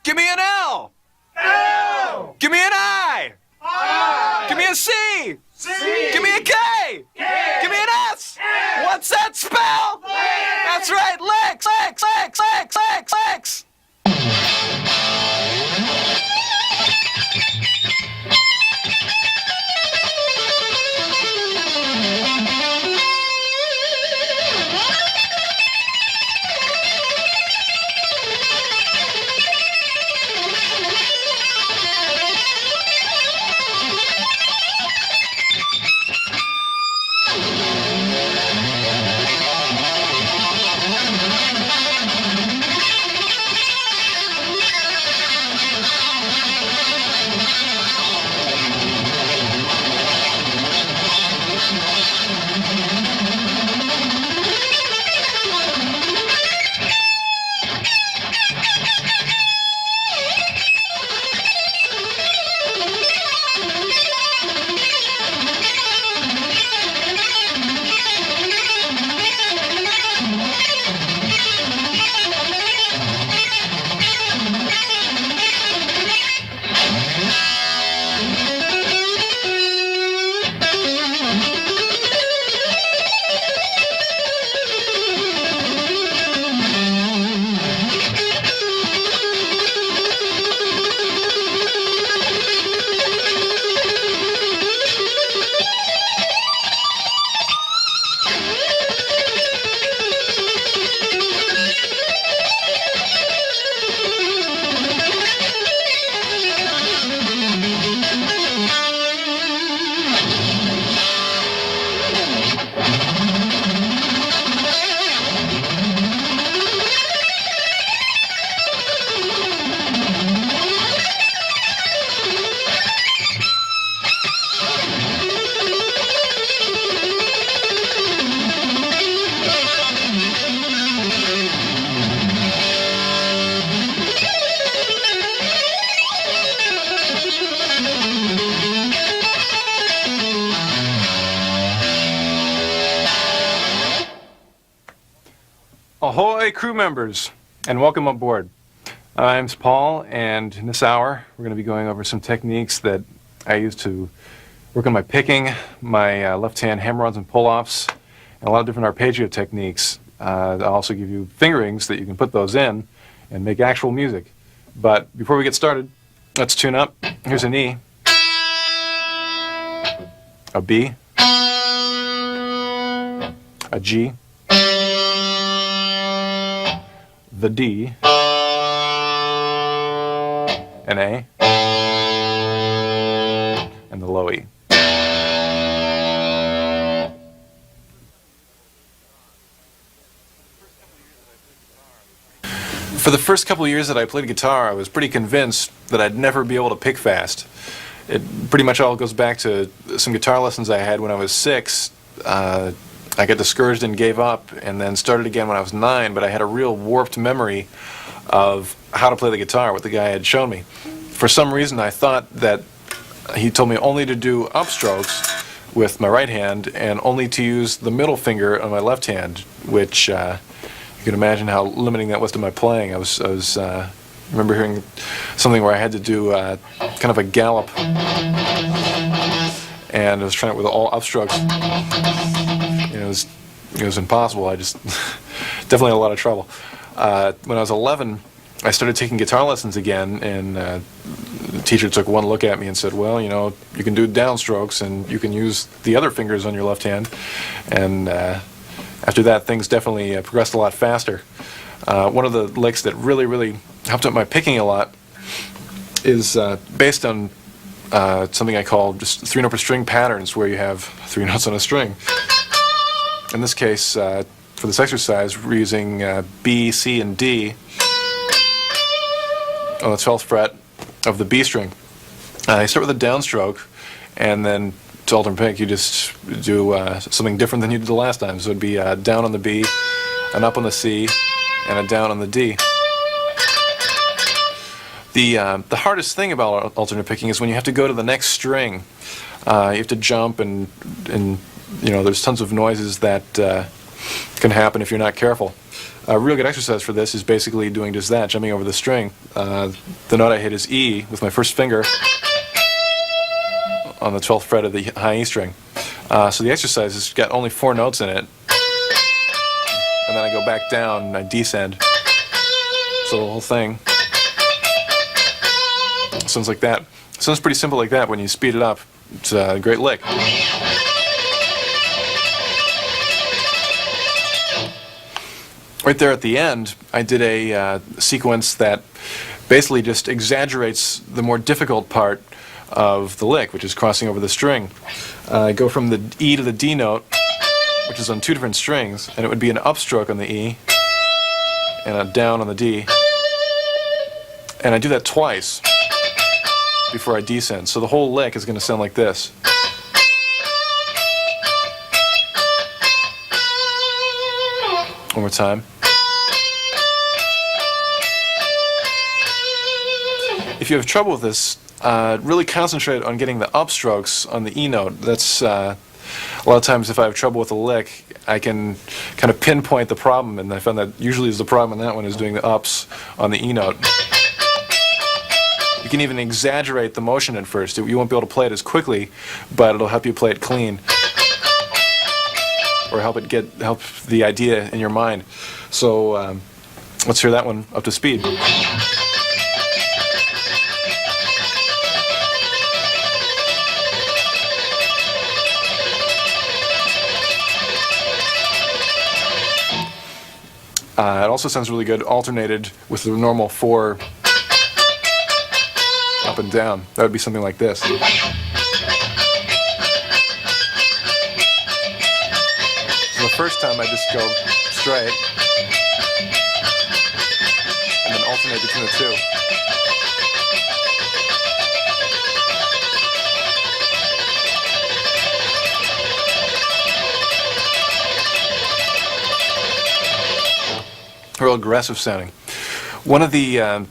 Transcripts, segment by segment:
Give me an L. L. Give me an I. I. Give me a C. C. Give me a K. K. Give me an S. S. What's that spell? Licks. That's right, licks, licks, licks, licks, licks, licks. Ahoy, crew members, and welcome aboard. I'm Paul, and in this hour, we're going to be going over some techniques that I use to work on my picking, my left-hand hammer-ons and pull-offs, and a lot of different arpeggio techniques. I'll also give you fingerings that you can put those in and make actual music. But before we get started, let's tune up. Here's an E, a B, a G, the D, an A, and the low E. For the first couple of years that I played guitar, I was pretty convinced that I'd never be able to pick fast. It pretty much all goes back to some guitar lessons I had when I was 6. I got discouraged and gave up, and then started again when I was 9, but I had a real warped memory of how to play the guitar, what the guy had shown me. For some reason, I thought that he told me only to do upstrokes with my right hand and only to use the middle finger on my left hand, which you can imagine how limiting that was to my playing. I remember hearing something where I had to do kind of a gallop, and I was trying it with all upstrokes. It was impossible. I just definitely had a lot of trouble. When I was 11, I started taking guitar lessons again, and the teacher took one look at me and said, well, you know, you can do downstrokes and you can use the other fingers on your left hand. And after that, things definitely progressed a lot faster. One of the licks that really helped out my picking a lot is based on something I call just 3-note per string patterns, where you have 3 notes on a string. In this case, for this exercise, we're using B, C, and D on the 12th fret of the B string. You start with a downstroke, and then to alternate pick, you just do something different than you did the last time. So it'd be down on the B, an up on the C, and a down on the D. The hardest thing about alternate picking is when you have to go to the next string. You have to jump, and you know, there's tons of noises that can happen if you're not careful. A real good exercise for this is basically doing just that, jumping over the string. The note I hit is E with my first finger on the 12th fret of the high E string. So the exercise has got only 4 notes in it, and then I go back down and I descend. So the whole thing sounds like that. It sounds pretty simple like that when you speed it up. It's a great lick. Right there at the end, I did a sequence that basically just exaggerates the more difficult part of the lick, which is crossing over the string. I go from the E to the D note, which is on 2 different strings, and it would be an upstroke on the E and a down on the D. And I do that twice before I descend. So the whole lick is going to sound like this. One more time. If you have trouble with this, really concentrate on getting the upstrokes on the E note. That's a lot of times if I have trouble with a lick, I can kind of pinpoint the problem, and I found that usually is the problem in that one is doing the ups on the E note. You can even exaggerate the motion at first. You won't be able to play it as quickly, but it'll help you play it clean, or help the idea in your mind. So let's hear that one up to speed. It also sounds really good alternated with the normal 4 up and down. That would be something like this. So the first time I just go straight and then alternate between the 2. Real aggressive sounding. One of the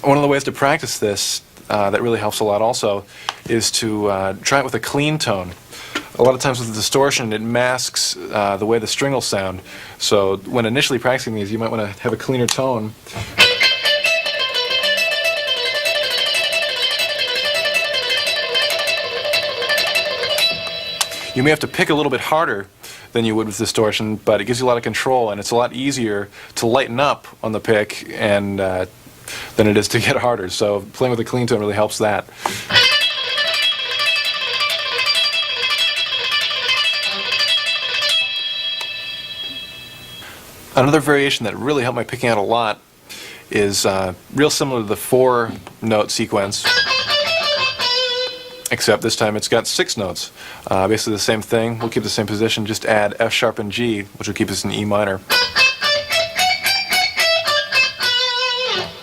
ways to practice this that really helps a lot also is to try it with a clean tone. A lot of times with the distortion it masks the way the string will sound. So when initially practicing these, you might want to have a cleaner tone. You may have to pick a little bit harder than you would with distortion, but it gives you a lot of control, and it's a lot easier to lighten up on the pick and than it is to get harder. So playing with a clean tone really helps that. Another variation that really helped my picking out a lot is real similar to the 4-note sequence, except this time it's got 6 notes. Basically the same thing. We'll keep the same position, just add F sharp and G, which will keep us in E minor.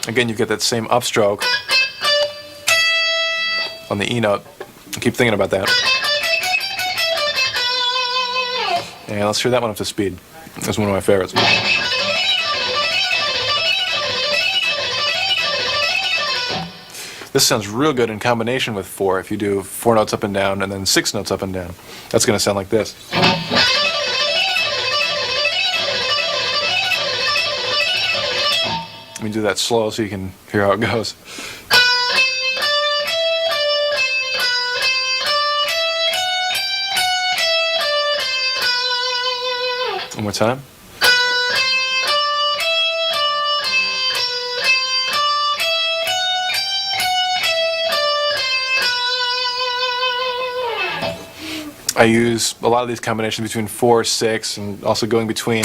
Again, you get that same upstroke on the E note. Keep thinking about that. And let's hear that one up to speed. That's one of my favorites. This sounds real good in combination with 4. If you do 4 notes up and down and then 6 notes up and down, that's going to sound like this. Let me do that slow so you can hear how it goes. One more time. I use a lot of these combinations between 4, 6, and also going between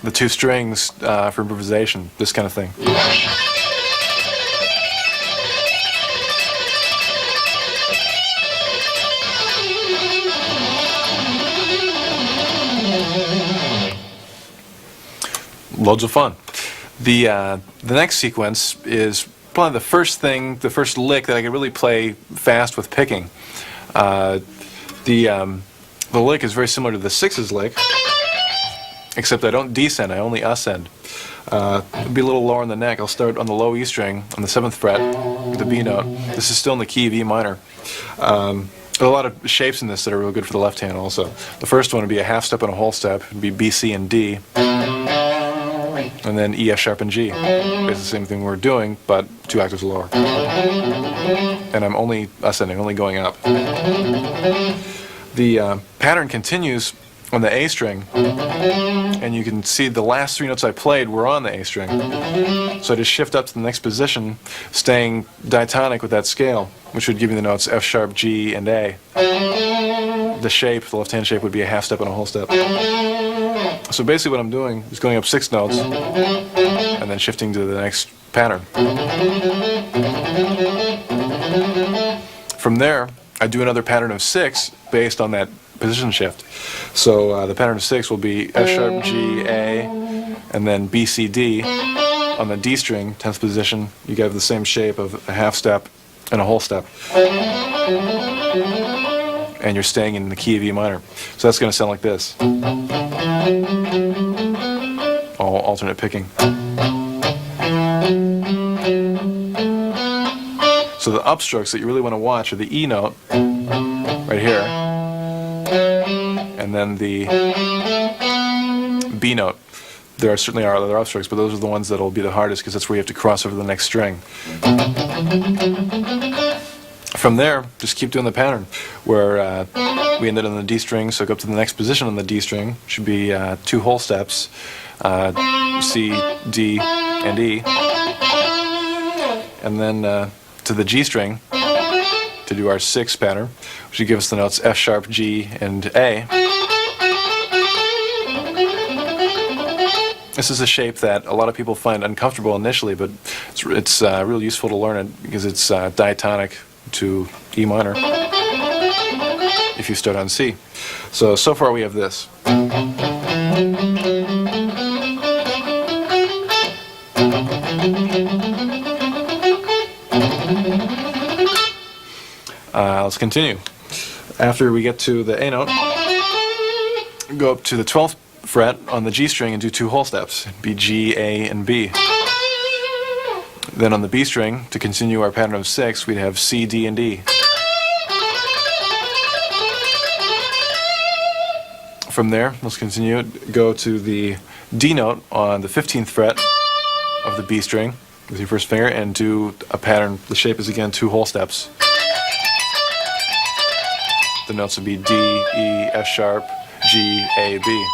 the 2 strings for improvisation, this kind of thing. Loads of fun. The next sequence is probably the first lick that I can really play fast with picking. The lick is very similar to the 6's lick, except I don't descend, I only ascend. It'll be a little lower in the neck. I'll start on the low E string on the 7th fret with the B note. This is still in the key of E minor. There are a lot of shapes in this that are real good for the left hand also. The first one would be a half step and a whole step. It would be B, C, and D. and then E, F sharp, and G. Basically the same thing we're doing, but 2 octaves lower. And I'm only ascending, only going up. The pattern continues on the A string, and you can see the last 3 notes I played were on the A string. So I just shift up to the next position, staying diatonic with that scale, which would give me the notes F sharp, G, and A. The shape, the left-hand shape, would be a half step and a whole step. So basically what I'm doing is going up 6 notes, and then shifting to the next pattern. From there, I do another pattern of 6 based on that position shift. So the pattern of 6 will be F sharp, G, A, and then B, C, D. On the D string, 10th position, you have the same shape of a half step and a whole step. And you're staying in the key of E minor. So that's going to sound like this. All alternate picking. So the upstrokes that you really want to watch are the E note, right here, and then the B note. There certainly are other upstrokes, but those are the ones that will be the hardest because that's where you have to cross over the next string. From there, just keep doing the pattern where we ended on the D string, so go up to the next position on the D string. Should be 2 whole steps, C, D, and E. And then to the G string to do our 6th pattern, which would give us the notes F sharp, G, and A. This is a shape that a lot of people find uncomfortable initially, but it's real useful to learn it because it's diatonic to E minor if you start on C. So far we have this. Let's continue. After we get to the A note, go up to the 12th fret on the G string and do 2 whole steps. It'd be G, A, and B. Then on the B string, to continue our pattern of 6, we'd have C, D, and E. From there, let's continue. Go to the D note on the 15th fret of the B string with your first finger and do a pattern. The shape is again 2 whole steps. The notes would be D, E, F sharp, G, A, B.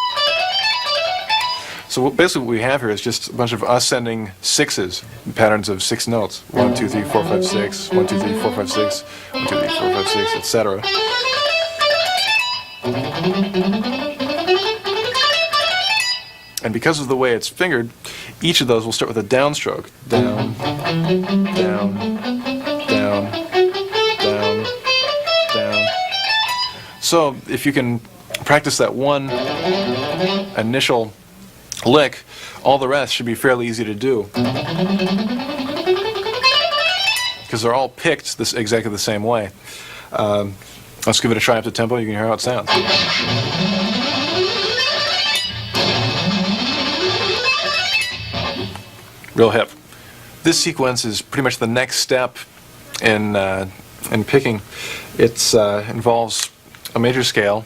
So basically what we have here is just a bunch of ascending 6s, patterns of 6 notes. 1, 2, 3, 4, 5, 6, 1, 2, 3, 4, 5, 6, 1, 2, 3, 4, 5, 6, etc. And because of the way it's fingered, each of those will start with a downstroke. Down, down, down, down, down. So if you can practice that one initial lick, all the rest should be fairly easy to do. Because they're all picked exactly the same way. Let's give it a try up to tempo. You can hear how it sounds. Real hip. This sequence is pretty much the next step in picking. It involves a major scale,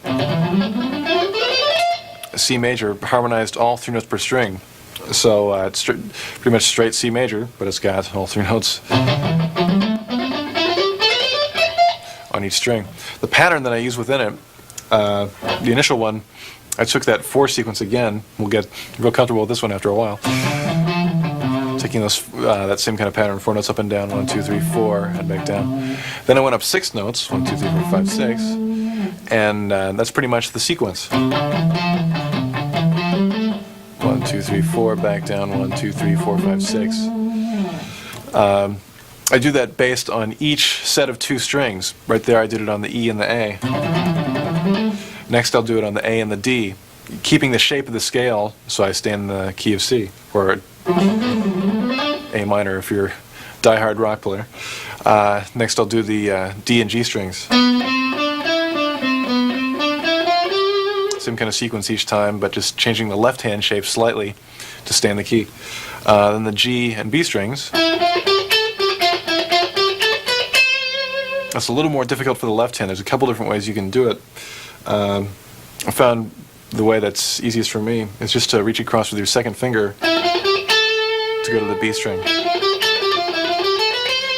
C major, harmonized all 3 notes per string. So it's pretty much straight C major, but it's got all 3 notes on each string. The pattern that I use within it, the initial one, I took that 4 sequence again. We'll get real comfortable with this one after a while. Taking those that same kind of pattern, 4 notes up and down, 1, 2, 3, 4, and back down. Then I went up 6 notes, 1, 2, 3, 4, 5, 6, and that's pretty much the sequence. 1, 2, 3, 4, back down, 1, 2, 3, 4, 5, 6. I do that based on each set of 2 strings. Right there I did it on the E and the A. Next I'll do it on the A and the D, keeping the shape of the scale so I stay in the key of C, or A minor if you're a die-hard rock player. Next I'll do the D and G strings. Same kind of sequence each time, but just changing the left-hand shape slightly to stay in the key. Then the G and B strings. That's a little more difficult for the left hand. There's a couple different ways you can do it. I found the way that's easiest for me is just to reach across with your second finger to go to the B string.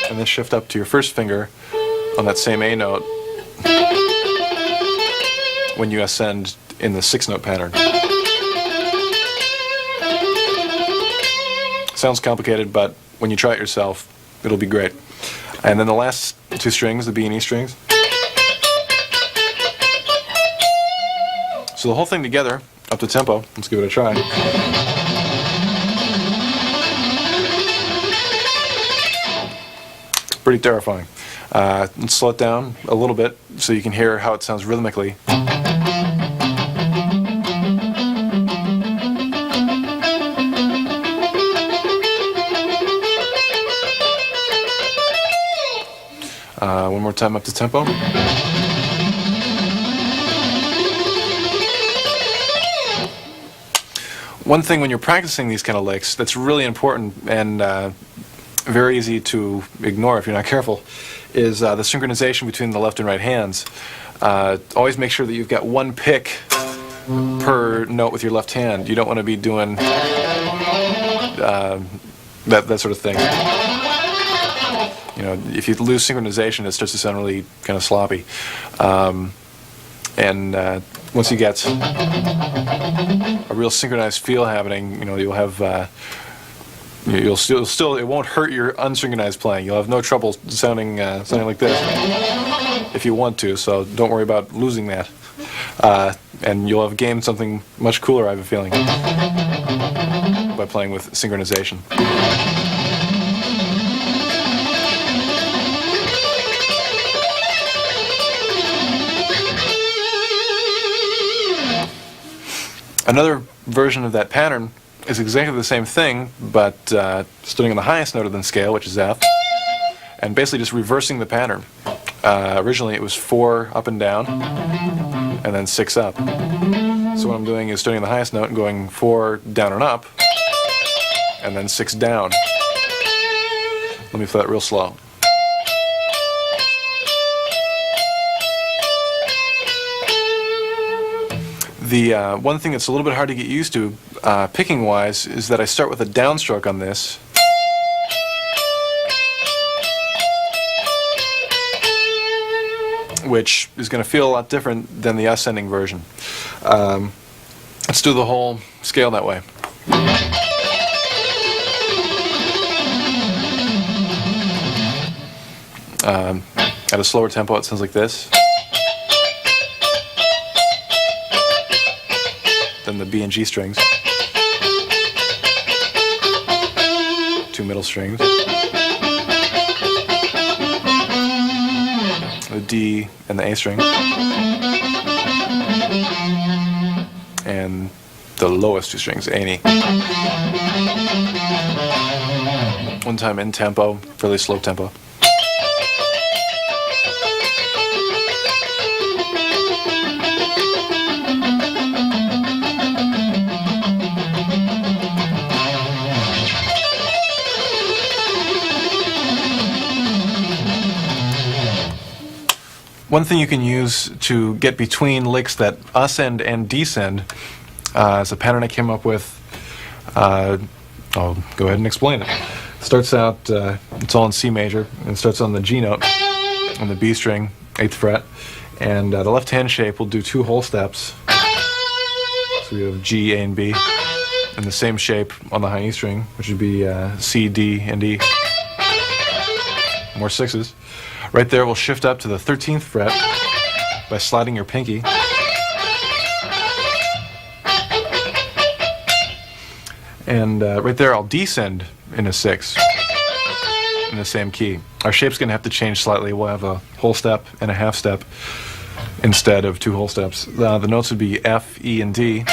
And then shift up to your first finger on that same A note when you ascend in the 6-note pattern. Sounds complicated, but when you try it yourself, it'll be great. And then the last 2 strings, the B and E strings. So the whole thing together, up to tempo. Let's give it a try. Pretty terrifying. Let's slow it down a little bit so you can hear how it sounds rhythmically. One more time up to tempo. One thing when you're practicing these kind of licks that's really important and very easy to ignore if you're not careful is the synchronization between the left and right hands. Always make sure that you've got one pick per note with your left hand. You don't want to be doing that sort of thing. You know, if you lose synchronization, it starts to sound really kind of sloppy. Once you get a real synchronized feel happening, you know, you'll have you'll still it won't hurt your unsynchronized playing. You'll have no trouble sounding like this if you want to. So don't worry about losing that, and you'll have gained something much cooler, I have a feeling, by playing with synchronization. Another version of that pattern is exactly the same thing, but starting on the highest note of the scale, which is F, and basically just reversing the pattern. Originally it was 4 up and down, and then 6 up. So what I'm doing is starting on the highest note and going 4 down and up, and then 6 down. Let me play that real slow. The one thing that's a little bit hard to get used to, picking-wise, is that I start with a downstroke on this. Which is going to feel a lot different than the ascending version. Let's do the whole scale that way. At a slower tempo, it sounds like this. Then the B and G strings, 2 middle strings, the D and the A string, and the lowest 2 strings, A and E. One time in tempo, fairly slow tempo. One thing you can use to get between licks that ascend and descend is a pattern I came up with. I'll go ahead and explain it. It starts out, it's all in C major, and it starts on the G note, on the B string, 8th fret, and the left hand shape will do 2 whole steps. So we have G, A, and B, and the same shape on the high E string, which would be C, D, and E. More 6s. Right there, we'll shift up to the 13th fret by sliding your pinky. And right there, I'll descend in a 6 in the same key. Our shape's going to have to change slightly. We'll have a whole step and a half step instead of 2 whole steps. The notes would be F, E, and D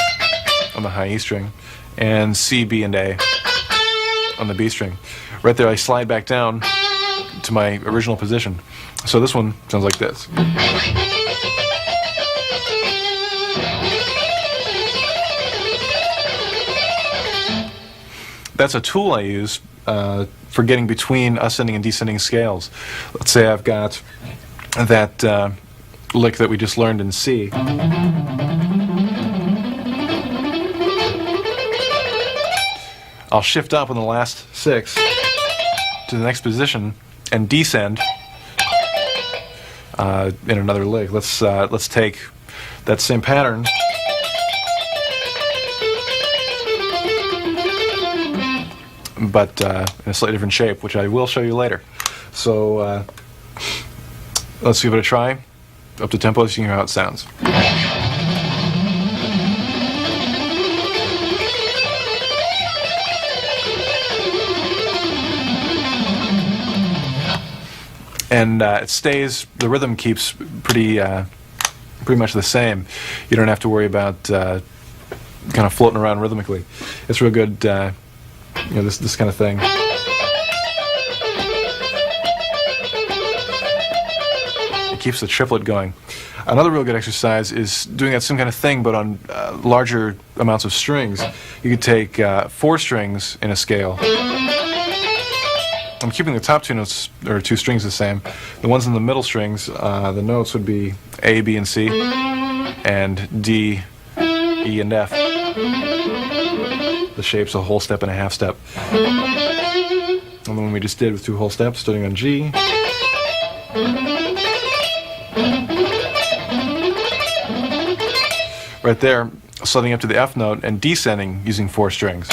on the high E string, and C, B, and A on the B string. Right there, I slide back down to my original position. So this one sounds like this. That's a tool I use for getting between ascending and descending scales. Let's say I've got that lick that we just learned in C. I'll shift up on the last 6 to the next position and descend in another lick. Let's take that same pattern but in a slightly different shape, which I will show you later. So let's give it a try. Up to tempo so you can hear how it sounds. And it stays, the rhythm keeps pretty much the same. You don't have to worry about kind of floating around rhythmically. It's real good, this kind of thing. It keeps the triplet going. Another real good exercise is doing that same kind of thing, but on larger amounts of strings. You could take 4 strings in a scale. I'm keeping the top 2 notes, or 2 strings, the same. The ones in the middle strings, the notes would be A, B, and C, and D, E, and F. The shape's a whole step and a half step. And the one we just did with 2 whole steps, starting on G. Right there, sliding up to the F note and descending using 4 strings.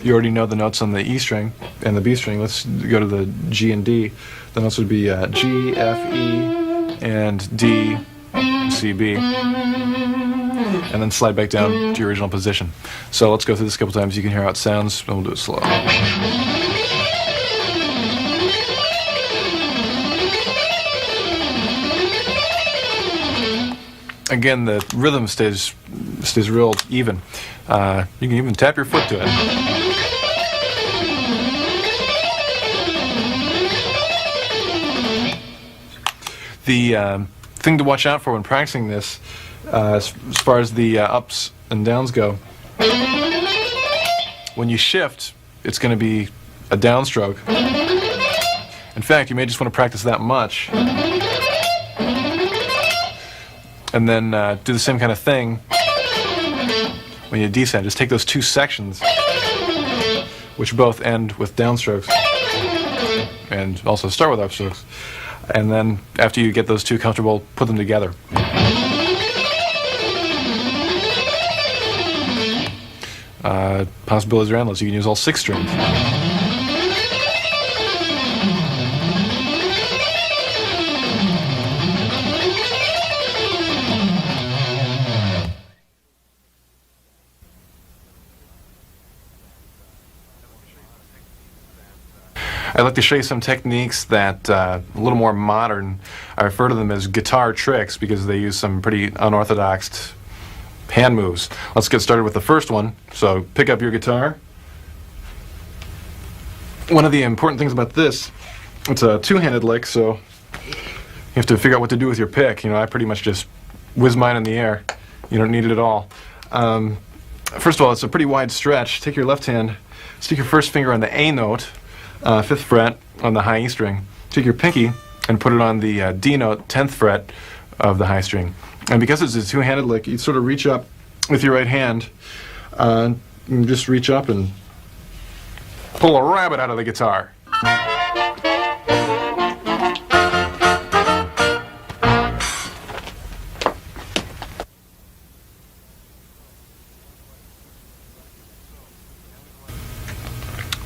You already know the notes on the E string and the B string. Let's go to the G and D. The notes would be G, F, E, and D, C, B. And then slide back down to your original position. So let's go through this a couple times. You can hear how it sounds, and we'll do it slow. Again, the rhythm stays real even. You can even tap your foot to it. The thing to watch out for when practicing this, as far as the ups and downs go, when you shift, it's going to be a downstroke. In fact, you may just want to practice that much. And then do the same kind of thing when you descend. Just take those 2 sections, which both end with downstrokes, and also start with upstrokes. And then, after you get those 2 comfortable, put them together. Possibilities are endless. You can use all 6 strings. I'd like to show you some techniques that a little more modern. I refer to them as guitar tricks because they use some pretty unorthodox hand moves. Let's get started with the first one. So pick up your guitar. One of the important things about this, it's a 2-handed lick, so you have to figure out what to do with your pick. I pretty much just whiz mine in the air. You don't need it at all. First of all, it's a pretty wide stretch. Take your left hand, stick your first finger on the A note, 5th fret on the high E string. Take your pinky and put it on the D note, 10th fret of the high string. And because it's a 2-handed lick, you sort of reach up with your right hand, you just reach up and pull a rabbit out of the guitar.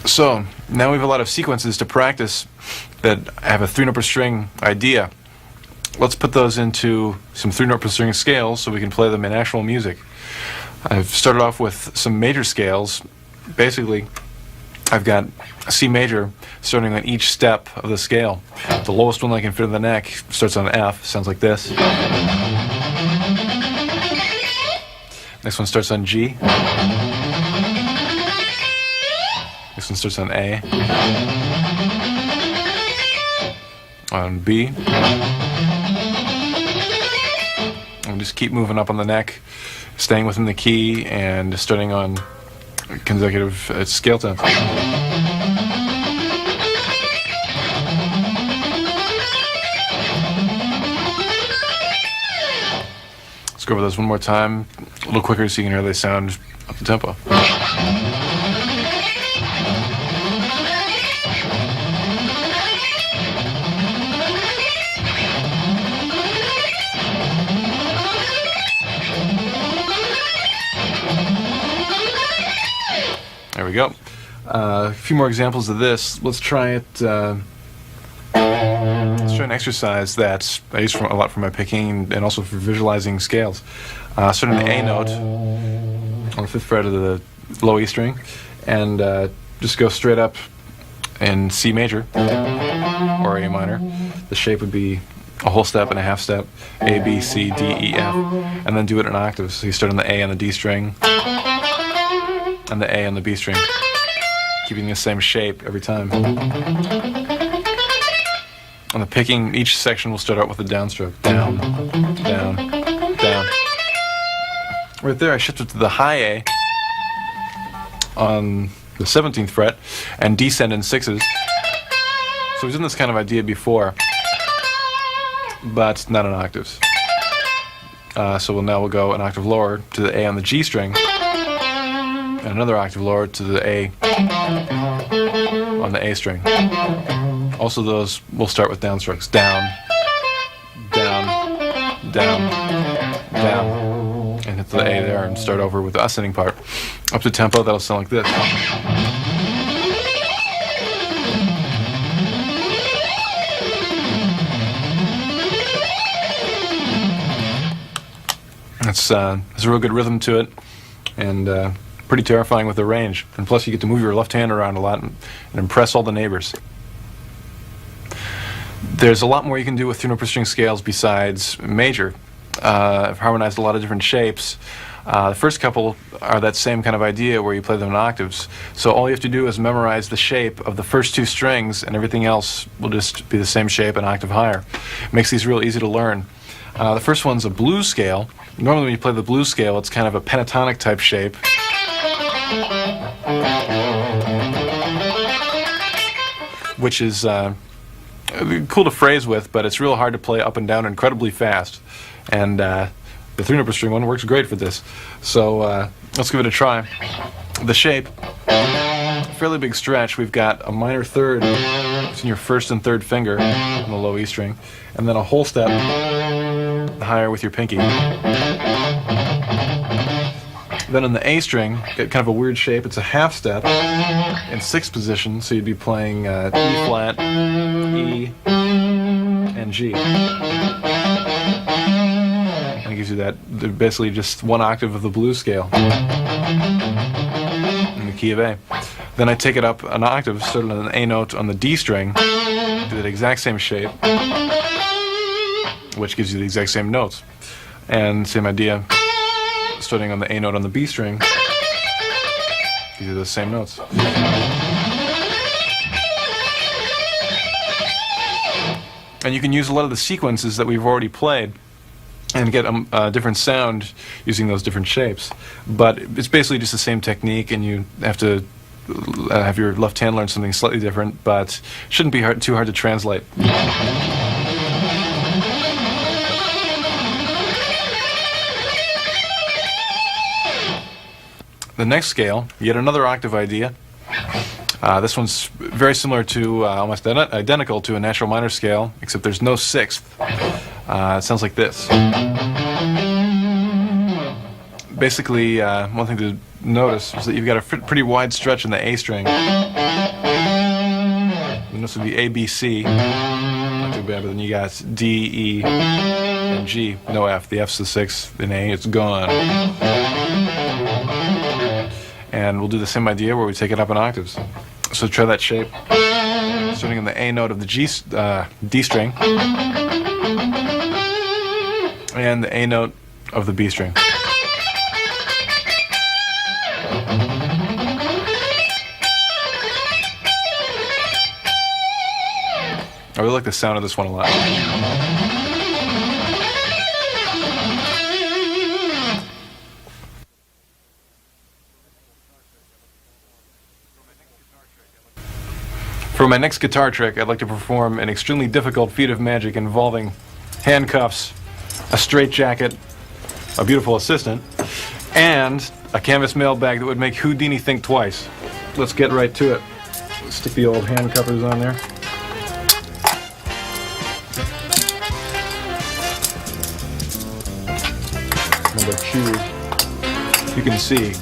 So, now we have a lot of sequences to practice that have a 3-note per string idea. Let's put those into some 3-note per string scales so we can play them in actual music. I've started off with some major scales. Basically, I've got a C major starting on each step of the scale. The lowest one I can fit in the neck starts on F, sounds like this. Next one starts on G. Next one starts on A. On B. And just keep moving up on the neck, staying within the key, and starting on consecutive scale tones. Let's go over those one more time, a little quicker so you can hear they sound up the tempo. There we go. A few more examples of this. Let's try it. Let's try an exercise that I use a lot for my picking and also for visualizing scales. Start on the A note on the 5th fret of the low E string, and just go straight up in C major or A minor. The shape would be a whole step and a half step, A, B, C, D, E, F, and then do it in octaves. So you start on the A on the D string, and the A on the B string, keeping the same shape every time. On the picking, each section will start out with a downstroke. Down, down, down. Right there, I shifted to the high A on the 17th fret and descend in sixes. So we've done this kind of idea before, but not in octaves. So we'll go an octave lower to the A on the G string, and another octave lower to the A on the A string. Also, those will start with downstrokes. Down, down, down, down, and hit the A there and start over with the ascending part. Up to tempo, that'll sound like this. It's a real good rhythm to it, and pretty terrifying with the range. And plus, you get to move your left hand around a lot and impress all the neighbors. There's a lot more you can do with 3-note per string scales besides major. I've harmonized a lot of different shapes. The first couple are that same kind of idea where you play them in octaves. So all you have to do is memorize the shape of the first 2 strings, and everything else will just be the same shape, an octave higher. It makes these real easy to learn. The first one's a blues scale. Normally when you play the blues scale, it's kind of a pentatonic type shape. Which is cool to phrase with, but it's real hard to play up and down incredibly fast. And the 3-note per string one works great for this. So let's give it a try. The shape, fairly big stretch. We've got a minor third between your 1st and 3rd finger on the low E string, and then a whole step higher with your pinky. Then on the A string, get kind of a weird shape. It's a half step in 6th position, so you'd be playing E flat, E, and G. And it gives you that, basically just 1 octave of the blues scale in the key of A. Then I take it up an octave, starting on an A note on the D string, do that exact same shape, which gives you the exact same notes. And same idea, starting on the A note on the B string, gives you the same notes. And you can use a lot of the sequences that we've already played and get a different sound using those different shapes. But it's basically just the same technique, and you have to have your left hand learn something slightly different, but it shouldn't be too hard to translate. The next scale, yet another octave idea. This one's very similar to, almost identical to a natural minor scale, except there's no 6th. It sounds like this. Basically, one thing to notice is that you've got a pretty wide stretch in the A string. And this would be A, B, C. Not too bad, but then you got D, E, and G. No F. The F's the 6th. In A, it's gone. And we'll do the same idea where we take it up in octaves. So try that shape. Starting on the A note of the D string, and the A note of the B string. I really like the sound of this one a lot. For my next guitar trick, I'd like to perform an extremely difficult feat of magic involving handcuffs, a straitjacket, a beautiful assistant, and a canvas mailbag that would make Houdini think twice. Let's get right to it. Stick the old hand covers on there. Number 2, you can see these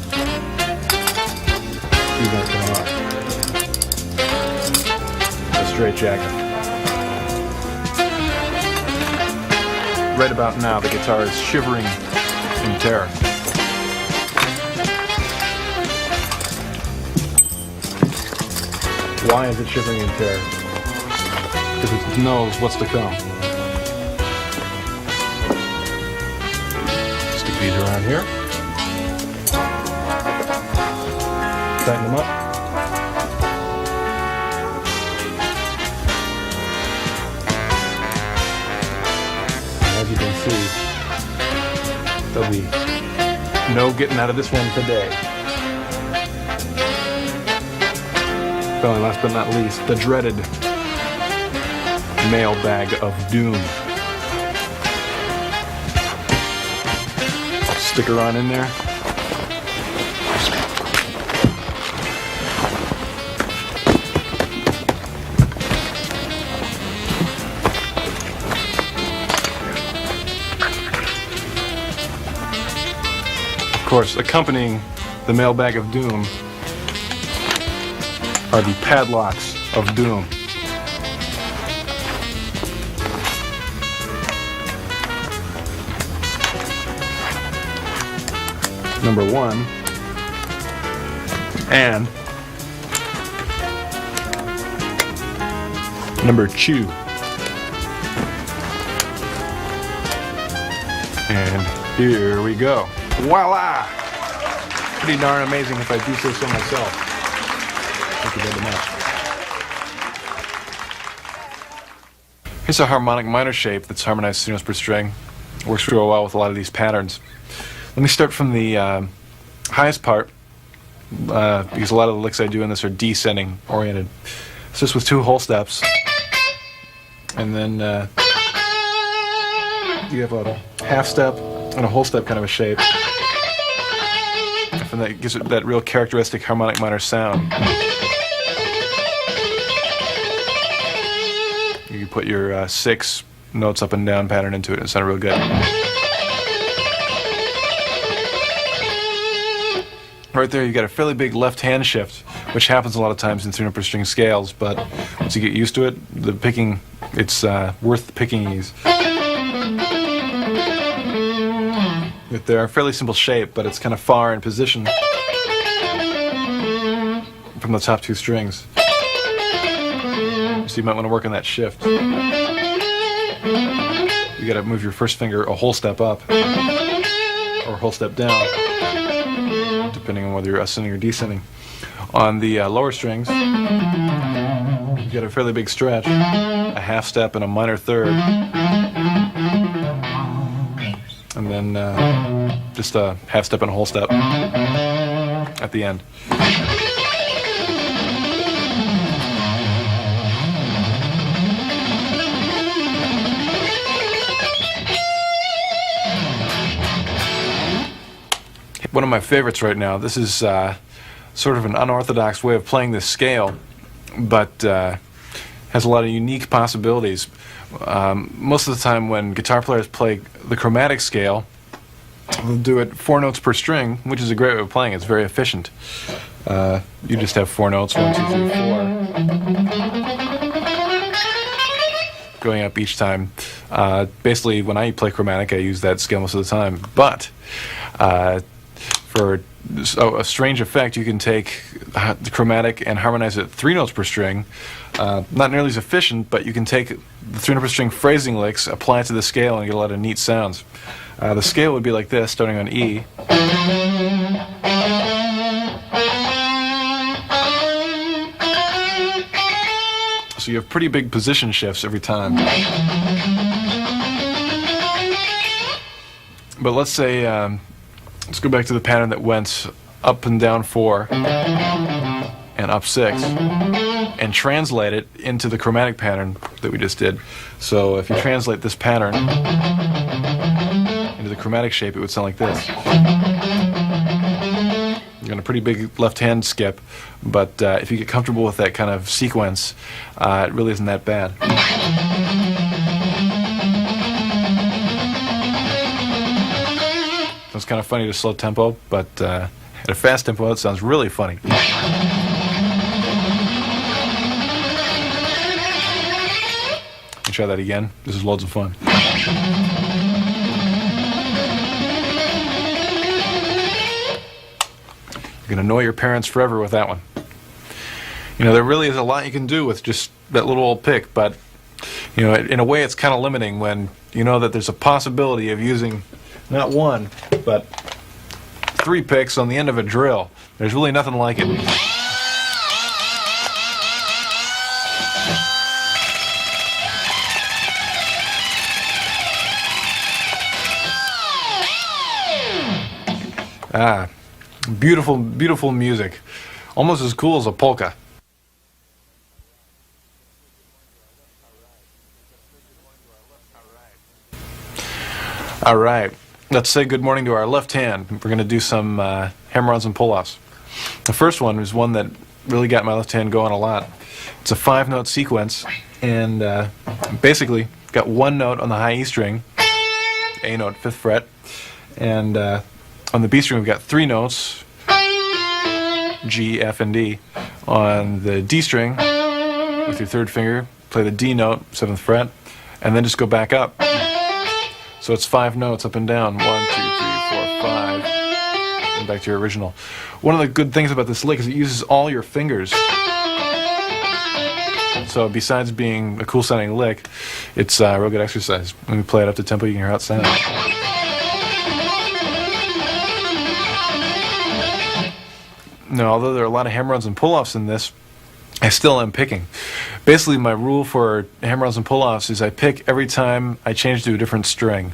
aren't coming off. A straight jacket. Right about now, the guitar is shivering in terror. Why is it shivering in terror? Because it knows what's to come. Stick these around here. Tighten them up. And as you can see, there'll be no getting out of this one today. Finally, last but not least, the dreaded mailbag of doom. Sticker on in there. Of course, accompanying the mailbag of doom are the padlocks of doom. Number 1 and number 2. And here we go. Voila! Pretty darn amazing if I do say so myself. Thank you very much. Here's a harmonic minor shape that's harmonized 3 notes per string. Works real well with a lot of these patterns. Let me start from the highest part, because a lot of the licks I do in this are descending oriented. It's just with 2 whole steps, and then you have a half step and a whole step kind of a shape, and that gives it that real characteristic harmonic minor sound. You can put your 6 notes up and down pattern into it, and it sounded real good. Right there, you got a fairly big left hand shift, which happens a lot of times in 3 note per string scales, but once you get used to it, the picking, it's worth the picking ease. Right there, a fairly simple shape, but it's kind of far in position from the top 2 strings. So you might want to work on that shift. You got to move your first finger a whole step up or a whole step down, depending on whether you're ascending or descending. On the lower strings, you got a fairly big stretch, a half step and a minor third, and then just a half step and a whole step at the end. One of my favorites right now. This is sort of an unorthodox way of playing this scale, but has a lot of unique possibilities. Most of the time when guitar players play the chromatic scale, they'll do it 4 notes per string, which is a great way of playing. It's very efficient. You just have 4 notes, 1, 2, 3, 4, going up each time. Basically, when I play chromatic, I use that scale most of the time. But for a strange effect, you can take the chromatic and harmonize it 3 notes per string. Not nearly as efficient, but you can take the 3 note per string phrasing licks, apply it to the scale, and get a lot of neat sounds. The scale would be like this, starting on E. So you have pretty big position shifts every time. But let's say, let's go back to the pattern that went up and down 4 and up 6 and translate it into the chromatic pattern that we just did. So if you translate this pattern into into the chromatic shape, it would sound like this. You're got a pretty big left-hand skip, but if you get comfortable with that kind of sequence, it really isn't that bad. It's kind of funny to slow tempo, but at a fast tempo, it sounds really funny. Try that again. This is loads of fun. You're going to annoy your parents forever with that one. You know, there really is a lot you can do with just that little old pick, but, you know, in a way it's kind of limiting when you know that there's a possibility of using not one, but 3 picks on the end of a drill. There's really nothing like it. Ah, beautiful, beautiful music. Almost as cool as a polka. All right, let's say good morning to our left hand. We're going to do some hammer-ons and pull-offs. The first one is one that really got my left hand going a lot. It's a 5-note sequence, and basically got 1 note on the high E string, A note, 5th fret, and on the B string, we've got 3 notes, G, F, and D. On the D string, with your 3rd finger, play the D note, 7th fret, and then just go back up. So it's 5 notes up and down, 1, 2, 3, 4, 5, and back to your original. One of the good things about this lick is it uses all your fingers. So besides being a cool sounding lick, it's a real good exercise. When we play it up to tempo, you can hear how it sounds. Now, although there are a lot of hammer-ons and pull-offs in this, I still am picking. Basically, my rule for hammer-ons and pull-offs is I pick every time I change to a different string.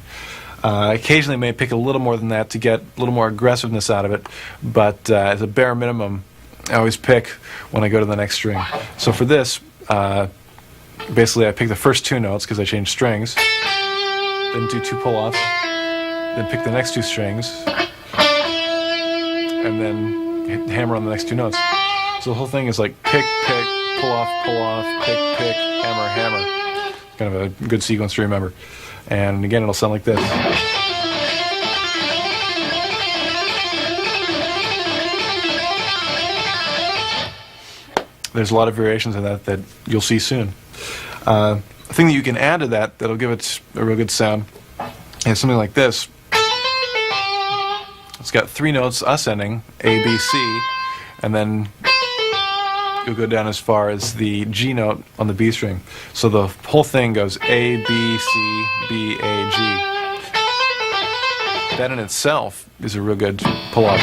Occasionally, I may pick a little more than that to get a little more aggressiveness out of it, but as a bare minimum, I always pick when I go to the next string. So for this, basically I pick the first 2 notes because I changed strings, then do 2 pull-offs, then pick the next 2 strings, and then hammer on the next 2 notes. So the whole thing is like pick, pick, pull off, pick, pick, hammer, hammer. It's kind of a good sequence to remember. And again, it'll sound like this. There's a lot of variations of that you'll see soon. A thing that you can add to that that'll give it a real good sound is something like this. It's got 3 notes ascending, A, B, C, and then you'll go down as far as the G note on the B string. So the whole thing goes A, B, C, B, A, G. That in itself is a real good pull-off.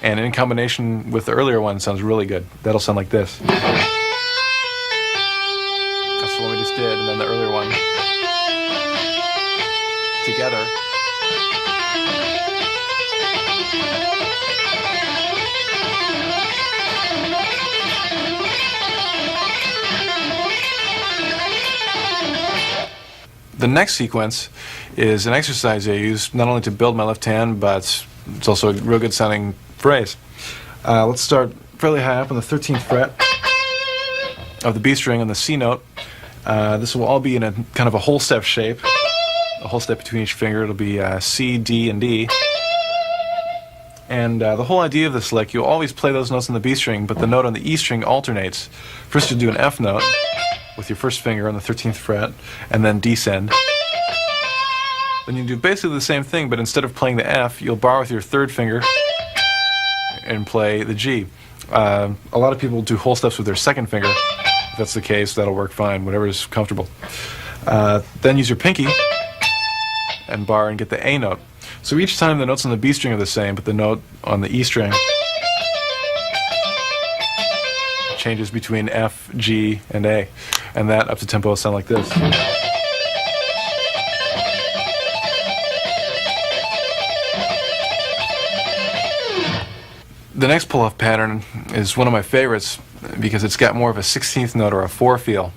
And in combination with the earlier one, sounds really good. That'll sound like this. That's the one we just did, and then the earlier one. Together. The next sequence is an exercise I use not only to build my left hand, but it's also a real good sounding phrase. Let's start fairly high up on the 13th fret of the B string on the C note. This will all be in a kind of a whole step shape. A whole step between each finger. It'll be C, D, and D. And the whole idea of this lick, you'll always play those notes on the B string, but the note on the E string alternates. First you'll do an F note with your first finger on the 13th fret, and then descend. Then you do basically the same thing, but instead of playing the F, you'll bar with your 3rd finger and play the G. A lot of people do whole steps with their 2nd finger. If that's the case, that'll work fine, whatever is comfortable. Then use your pinky and bar and get the A note. So each time the notes on the B string are the same, but the note on the E string changes between F, G, and A. And that up to tempo will sound like this. The next pull-off pattern is one of my favorites because it's got more of a 16th note or a 4 feel.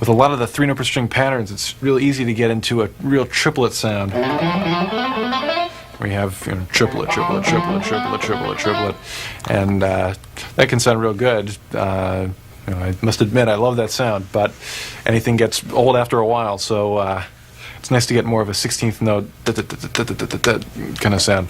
with a lot of the 3-note per string patterns, it's real easy to get into a real triplet sound. We have triplet, triplet, triplet, triplet, triplet, triplet, and that can sound real good. I must admit I love that sound, but anything gets old after a while, so it's nice to get more of a 16th note kind of sound.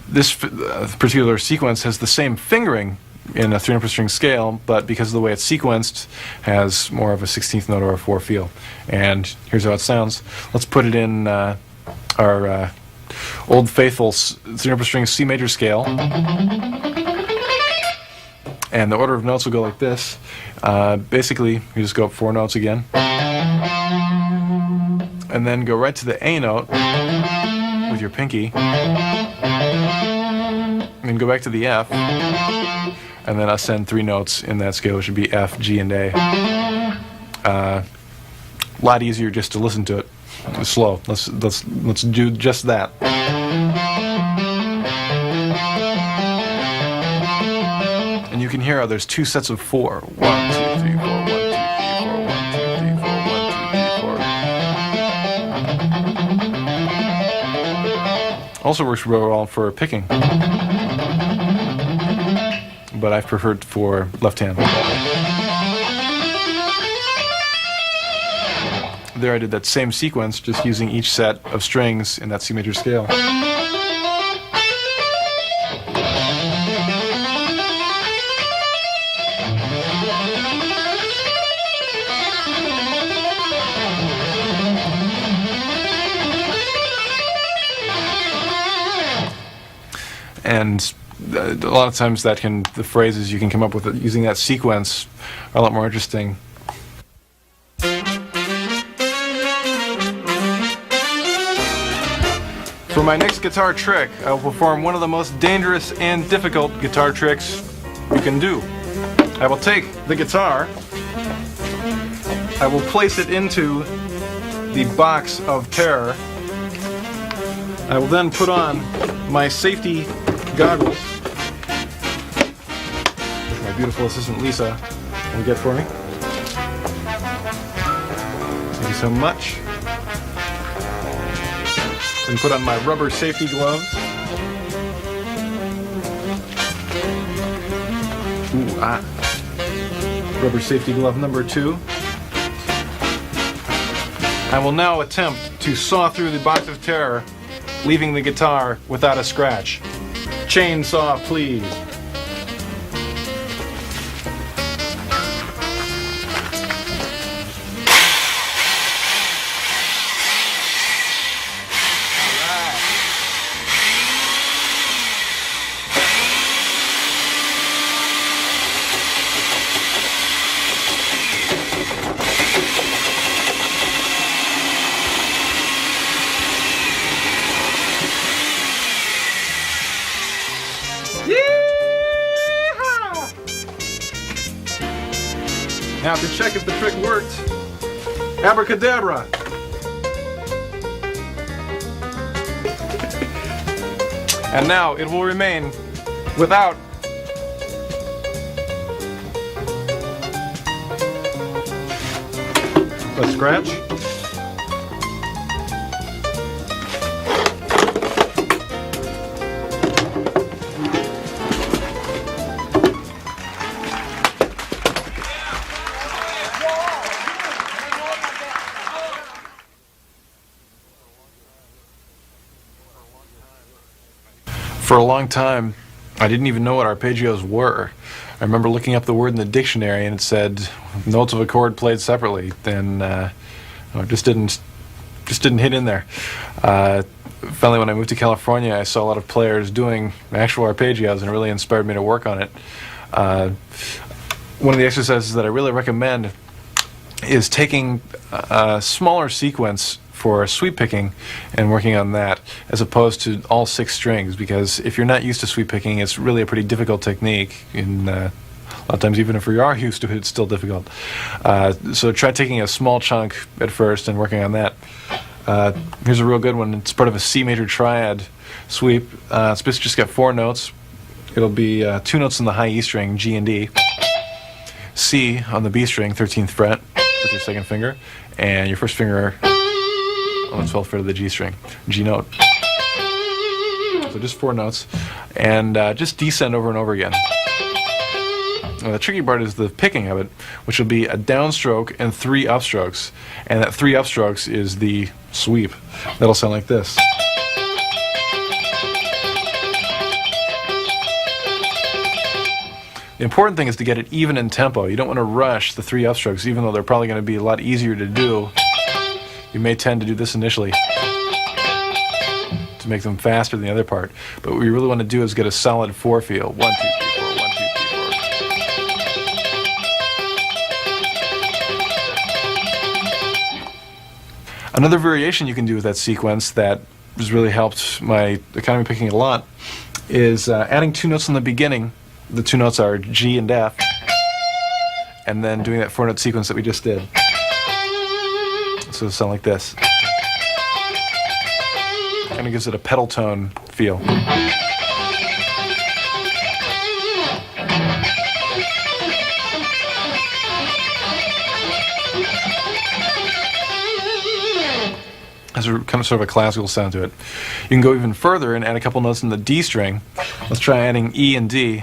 This particular sequence has the same fingering in a 3-note per string scale, but because of the way it's sequenced, has more of a 16th note or a 4 feel. And here's how it sounds. Let's put it in our old faithful 3-note per string C major scale. And the order of notes will go like this. Basically, you just go up 4 notes again. And then go right to the A note with your pinky. And then go back to the F. And then ascend 3 notes in that scale, which would be F, G, and A. A lot easier just to listen to it. It's slow. Let's do just that. And you can hear how there's 2 sets of 4. 1, 2, 3, 4, 1, 2, 3, 4, 1, 2, 3, 4, 1, 2, 3, 4. Also works real well for picking, but I've preferred for left hand. There I did that same sequence, just using each set of strings in that C major scale. And a lot of times the phrases you can come up with using that sequence are a lot more interesting. For my next guitar trick, I will perform one of the most dangerous and difficult guitar tricks you can do. I will take the guitar, I will place it into the box of terror. I will then put on my safety goggles, which my beautiful assistant Lisa will get for me. Thank you so much. And put on my rubber safety gloves. Rubber safety glove number 2. I will now attempt to saw through the box of terror, leaving the guitar without a scratch. Chainsaw, please. Now to check if the trick worked, abracadabra. And now it will remain without a scratch. For a long time, I didn't even know what arpeggios were. I remember looking up the word in the dictionary and it said notes of a chord played separately. Then it just didn't hit in there. Finally, when I moved to California, I saw a lot of players doing actual arpeggios, and it really inspired me to work on it. One of the exercises that I really recommend is taking a smaller sequence for sweep picking and working on that, as opposed to all 6 strings, because if you're not used to sweep picking, it's really a pretty difficult technique. A lot of times, even if you are used to it, it's still difficult. So try taking a small chunk at first and working on that. Here's a real good one. It's part of a C major triad sweep. It's just got 4 notes. It'll be 2 notes in the high E string, G and D. C on the B string, 13th fret, with your second finger, and your first finger on the 12th fret of the G string, G note. So just 4 notes, and just descend over and over again. Now, the tricky part is the picking of it, which will be a downstroke and 3 upstrokes, and that 3 upstrokes is the sweep. That'll sound like this. The important thing is to get it even in tempo. You don't want to rush the 3 upstrokes, even though they're probably going to be a lot easier to do. You may tend to do this initially to make them faster than the other part. But what we really want to do is get a solid 4 feel. 1, 2, 3, 4, 1, 2, 3, 4. Another variation you can do with that sequence that has really helped my economy picking a lot is adding 2 notes in the beginning. The 2 notes are G and F, and then doing that 4-note sequence that we just did. So it'll sound like this. Kind of gives it a pedal tone feel. Has a kind of sort of a classical sound to it. You can go even further and add a couple notes in the D string. Let's try adding E and D.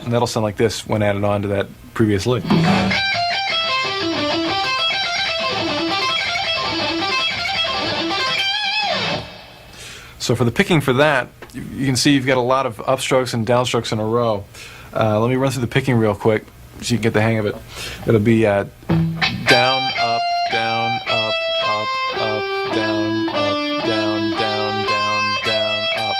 And that'll sound like this when added on to that previous lick. So for the picking for that, you can see you've got a lot of upstrokes and downstrokes in a row. Let me run through the picking real quick so you can get the hang of it. It'll be down, up, down, up, up, up, down, up, down, down, down, down, up.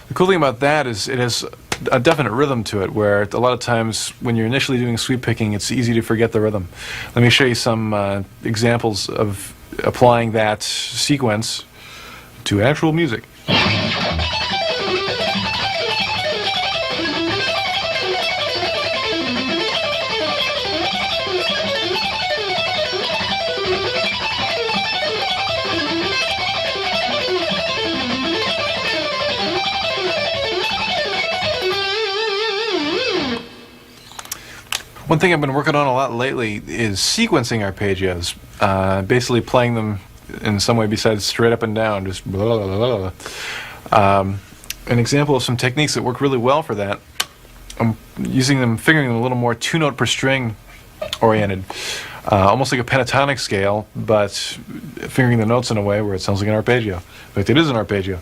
The cool thing about that is it has a definite rhythm to it, where a lot of times when you're initially doing sweep picking, it's easy to forget the rhythm. Let me show you some examples of applying that sequence to actual music. One thing I've been working on a lot lately is sequencing arpeggios, basically playing them in some way besides straight up and down, just blah, blah, blah, blah. An example of some techniques that work really well for that, I'm figuring them a little more 2-note per string oriented, almost like a pentatonic scale, but fingering the notes in a way where it sounds like an arpeggio. In fact, it is an arpeggio.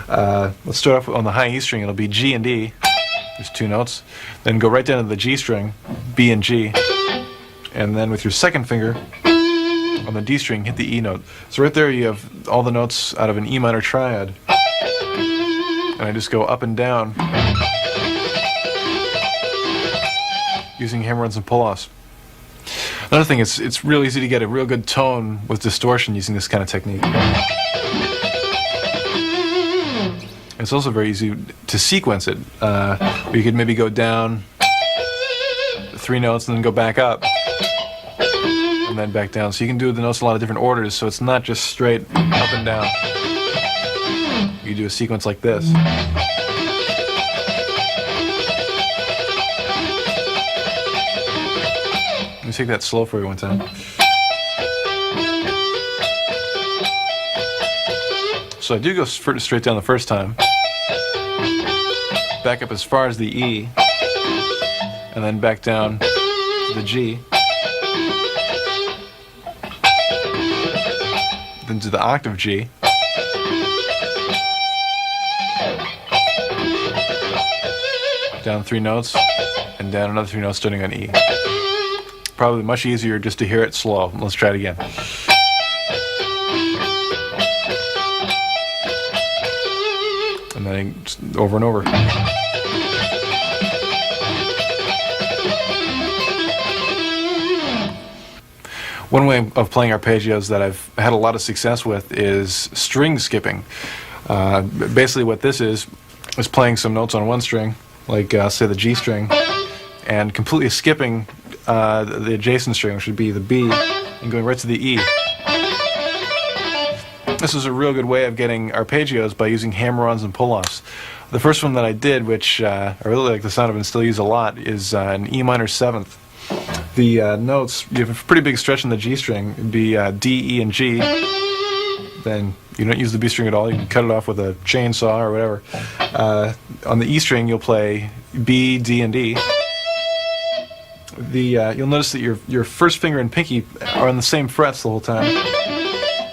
Let's start off on the high E string. It'll be G and D. There's 2 notes. Then go right down to the G string, B and G. And then with your second finger on the D string, hit the E note. So right there you have all the notes out of an E minor triad. And I just go up and down using hammer-ons and pull-offs. Another thing, it's real easy to get a real good tone with distortion using this kind of technique. It's also very easy to sequence it. You could maybe go down 3 notes and then go back up and then back down. So you can do the notes in a lot of different orders, so it's not just straight up and down. You do a sequence like this. Let me take that slow for you one time. So I do go straight down the first time, back up as far as the E, and then back down to the G, then to the octave G, down 3 notes, and down another 3 notes starting on E. Probably much easier just to hear it slow. Let's try it again. And then just over and over. One way of playing arpeggios that I've had a lot of success with is string skipping. Basically what this is playing some notes on one string, like say the G string, and completely skipping the adjacent string, which would be the B, and going right to the E. This is a real good way of getting arpeggios by using hammer-ons and pull-offs. The first one that I did, which I really like the sound of and still use a lot, is an E minor 7th. The notes, you have a pretty big stretch in the G string. It'd be D, E, and G. Then you don't use the B string at all. You can cut it off with a chainsaw or whatever. On the E string, you'll play B, D, and D. You'll notice that your first finger and pinky are on the same frets the whole time.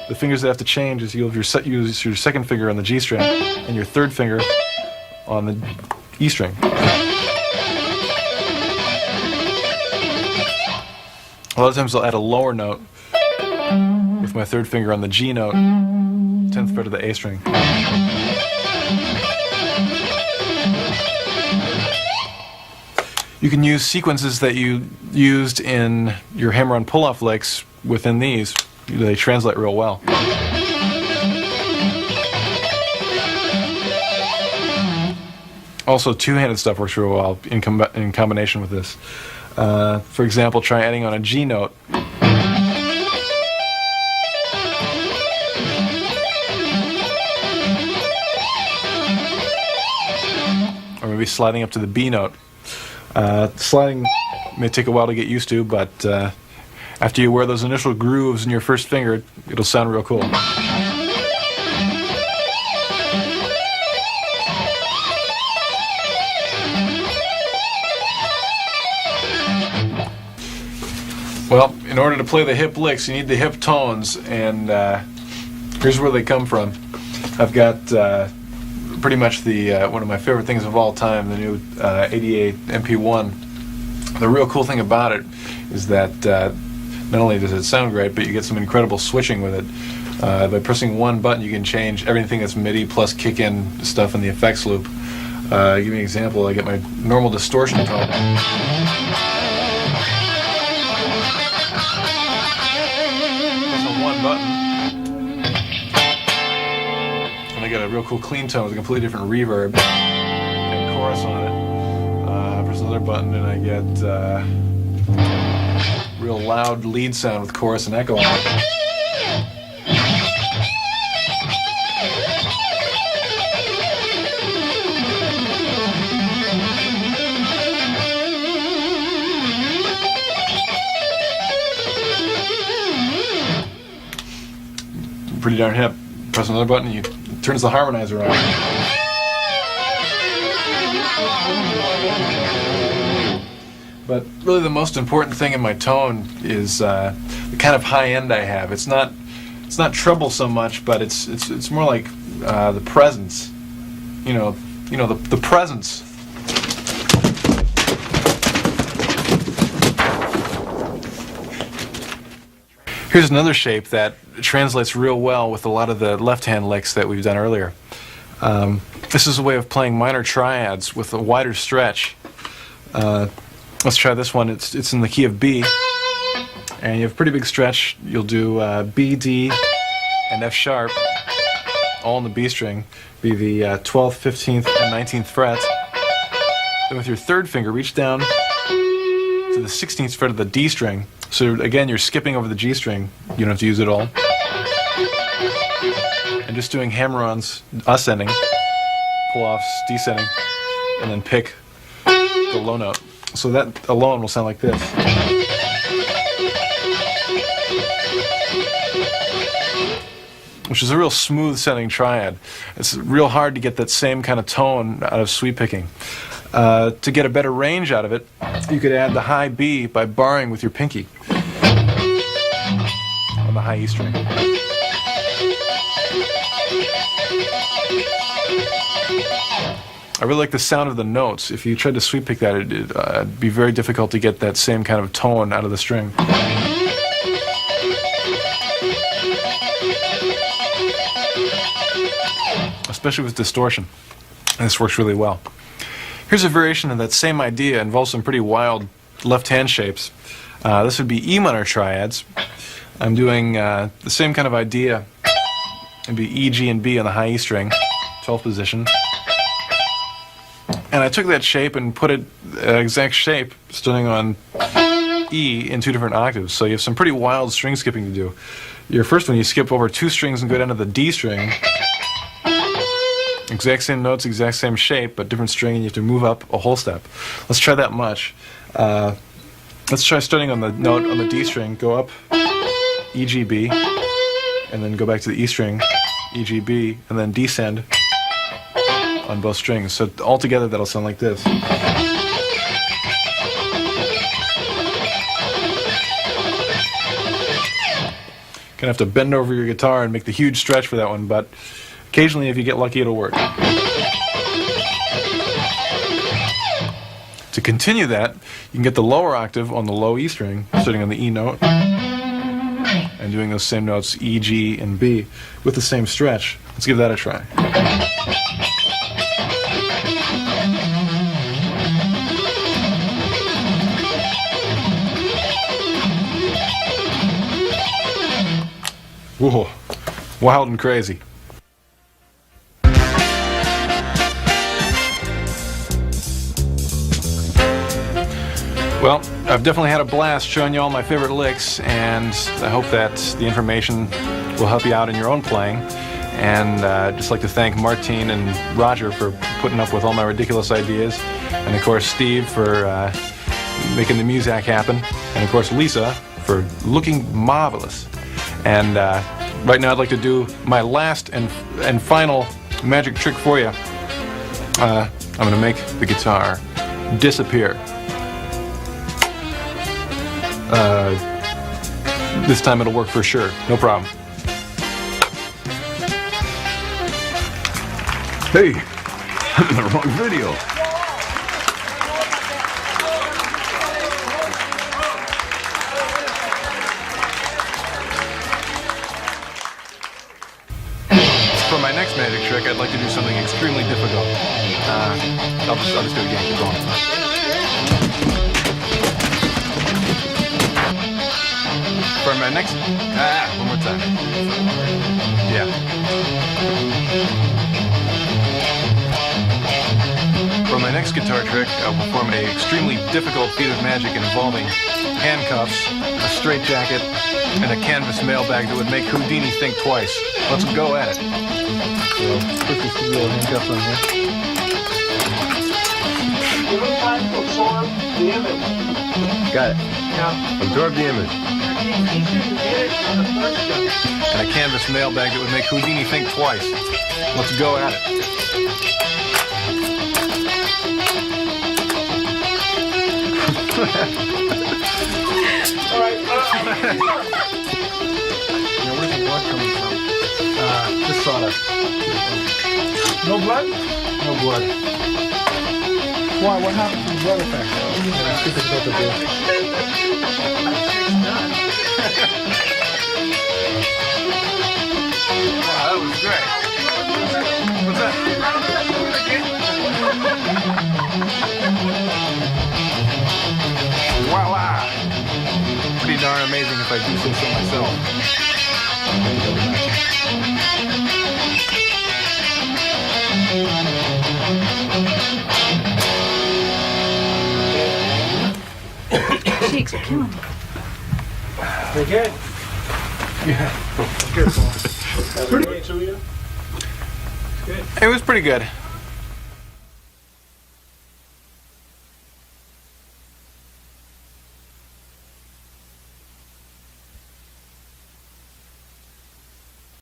The fingers that have to change is you'll use your second finger on the G string and your third finger on the E string. A lot of times I'll add a lower note with my third finger on the G note, 10th fret of the A string. You can use sequences that you used in your hammer-on pull-off licks within these. They translate real well. Also, two-handed stuff works real well in combination with this. For example, try adding on a G note. Or maybe sliding up to the B note. Sliding may take a while to get used to, but after you wear those initial grooves in your first finger, it'll sound real cool. Well, in order to play the hip licks, you need the hip tones, and here's where they come from. I've got pretty much the one of my favorite things of all time, the new 88 MP1. The real cool thing about it is that not only does it sound great, but you get some incredible switching with it. By pressing one button, you can change everything that's MIDI plus kick-in stuff in the effects loop. Give me an example. I get my normal distortion tone. One button, and I get a real cool clean tone with a completely different reverb and chorus on it. Press another button and I get real loud lead sound with chorus and echo on it. Pretty darn hip. Press another button and it turns the harmonizer on. But really the most important thing in my tone is the kind of high end I have. It's not treble so much, but it's more like the presence. You know the presence. Here's another shape that translates real well with a lot of the left-hand licks that we've done earlier. This is a way of playing minor triads with a wider stretch. Let's try this one. It's in the key of B, and you have a pretty big stretch. You'll do B, D, and F sharp, all on the B string. Be the 12th, 15th, and 19th frets. Then with your third finger, reach down to the 16th fret of the D string. So again, you're skipping over the G string. You don't have to use it all. And just doing hammer-ons, ascending, pull-offs, descending, and then pick the low note. So that alone will sound like this. Which is a real smooth-sounding triad. It's real hard to get that same kind of tone out of sweep picking. To get a better range out of it, you could add the high B by barring with your pinky on the high E string. I really like the sound of the notes. If you tried to sweep pick that, it'd be very difficult to get that same kind of tone out of the string. Especially with distortion. And this works really well. Here's a variation of that same idea. It involves some pretty wild left-hand shapes. This would be E minor triads. I'm doing the same kind of idea. It'd be E, G, and B on the high E string, 12th position. And I took that shape and put it exact shape, starting on E in two different octaves. So you have some pretty wild string skipping to do. Your first one, you skip over 2 strings and go down to the D string. Exact same notes, exact same shape, but different string, and you have to move up a whole step. Let's try that much. Let's try starting on the note on the D string, go up, E, G, B, and then go back to the E string, E, G, B, and then descend on both strings. So altogether that'll sound like this. Gonna have to bend over your guitar and make the huge stretch for that one, but occasionally if you get lucky it'll work. To continue that, you can get the lower octave on the low E string, sitting on the E note, and doing those same notes E, G, and B with the same stretch. Let's give that a try. Whoa, wild and crazy. Well, I've definitely had a blast showing you all my favorite licks, and I hope that the information will help you out in your own playing. And I'd just like to thank Martine and Roger for putting up with all my ridiculous ideas, and of course Steve for making the music happen, and of course Lisa for looking marvelous. And right now I'd like to do my last and final magic trick for you. I'm going to make the guitar disappear. This time it'll work for sure, no problem. Hey, I'm in the wrong video. For my next magic trick, I'd like to do something extremely difficult. I'll just do it again. Keep going. For my next... one more time. Yeah. For my next guitar trick, I'll perform an extremely difficult feat of magic involving handcuffs, a straitjacket, and a canvas mailbag that would make Houdini think twice. Let's go at it. So, put these two little handcuffs on here. Give it time to absorb the image. Got it. Yeah. Absorb the image. Easier to get it on the first one. And a canvas mailbag that would make Houdini think twice. Let's go at it. All right. Now, where's the blood coming from? Just sawdust. No blood? No blood. Why? What happened to the blood effect? Too difficult to do. Wow, that was great. What's that? Voila! Pretty darn amazing if I do say so myself. Cheeks are killing me. They good. Yeah. Pretty good to you. It was pretty good.